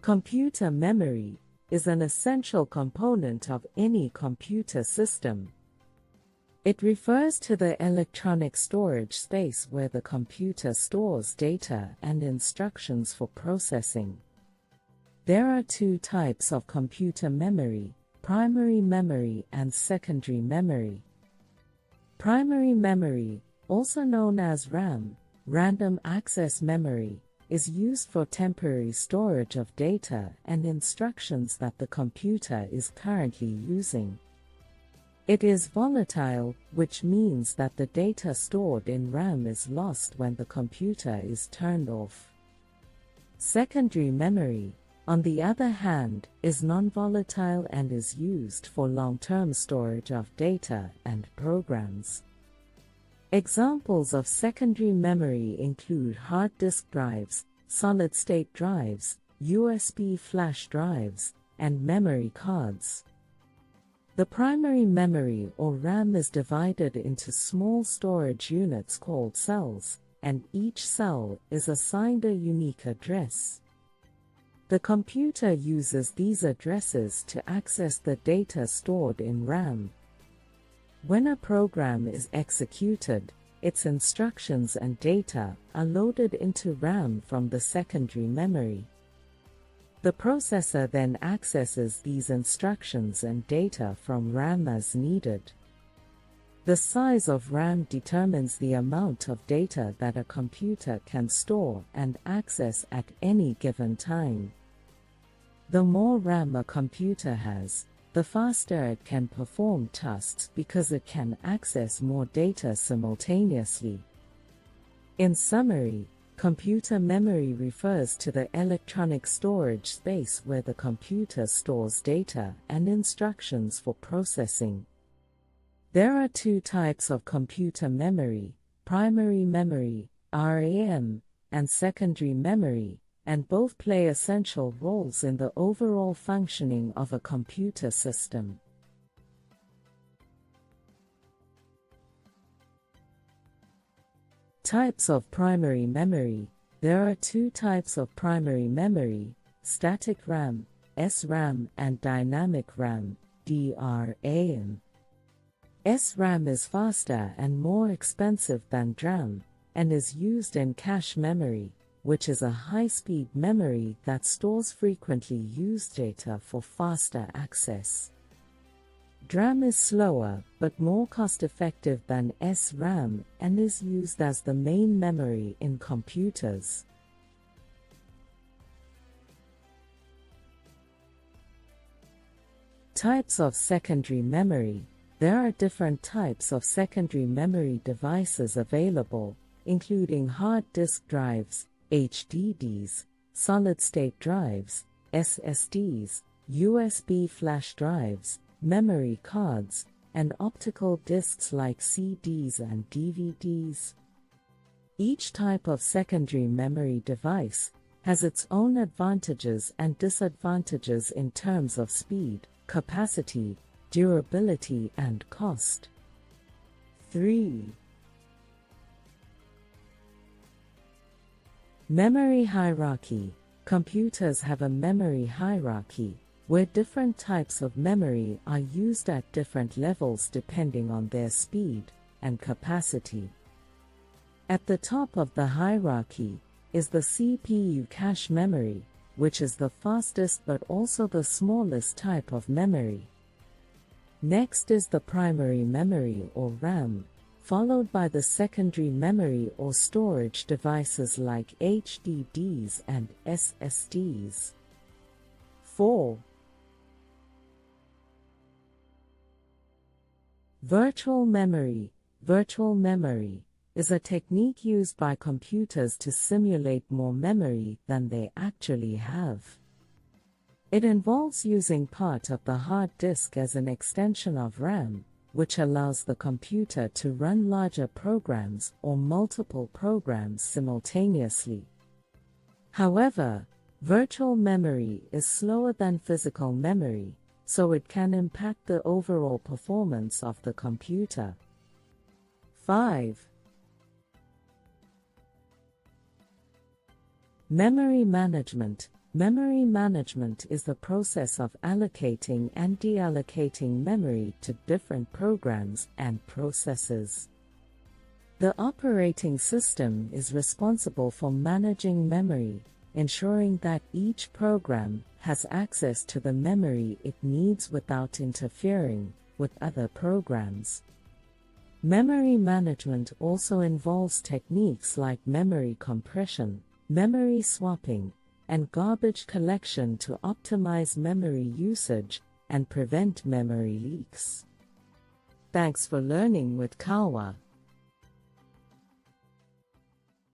Computer memory is an essential component of any computer system. It refers to the electronic storage space where the computer stores data and instructions for processing. There are two types of computer memory: primary memory and secondary memory. Primary memory, also known as RAM, random access memory, is used for temporary storage of data and instructions that the computer is currently using. It is volatile, which means that the data stored in RAM is lost when the computer is turned off. Secondary memory, on the other hand, is non-volatile and is used for long-term storage of data and programs. Examples of secondary memory include hard disk drives, solid-state drives, USB flash drives, and memory cards. The primary memory or RAM is divided into small storage units called cells, and each cell is assigned a unique address. The computer uses these addresses to access the data stored in RAM. When a program is executed, its instructions and data are loaded into RAM from the secondary memory. The processor then accesses these instructions and data from RAM as needed. The size of RAM determines the amount of data that a computer can store and access at any given time. The more RAM a computer has, the faster it can perform tasks because it can access more data simultaneously. In summary, computer memory refers to the electronic storage space where the computer stores data and instructions for processing. There are two types of computer memory: primary memory, RAM, and secondary memory, and both play essential roles in the overall functioning of a computer system. Types of primary memory. There are two types of primary memory: static RAM, SRAM, and dynamic RAM, DRAM. SRAM is faster and more expensive than DRAM, and is used in cache memory, which is a high-speed memory that stores frequently used data for faster access. DRAM is slower but more cost-effective than SRAM and is used as the main memory in computers. Types of secondary memory. There are different types of secondary memory devices available, including hard disk drives, HDDs, solid-state drives, SSDs, USB flash drives, memory cards, and optical discs like CDs and DVDs. Each type of secondary memory device has its own advantages and disadvantages in terms of speed, capacity, durability, and cost. 3. Memory hierarchy. Computers have a memory hierarchy, where different types of memory are used at different levels depending on their speed and capacity. At the top of the hierarchy is the CPU cache memory, which is the fastest but also the smallest type of memory. Next is the primary memory or RAM, followed by the secondary memory or storage devices like HDDs and SSDs. 4. Virtual memory. Virtual memory is a technique used by computers to simulate more memory than they actually have. It involves using part of the hard disk as an extension of RAM, which allows the computer to run larger programs or multiple programs simultaneously. However, virtual memory is slower than physical memory, so it can impact the overall performance of the computer. 5. Memory management. Memory management is the process of allocating and deallocating memory to different programs and processes. The operating system is responsible for managing memory, ensuring that each program has access to the memory it needs without interfering with other programs. Memory management also involves techniques like memory compression, memory swapping, and garbage collection to optimize memory usage and prevent memory leaks. Thanks for learning with KAWA.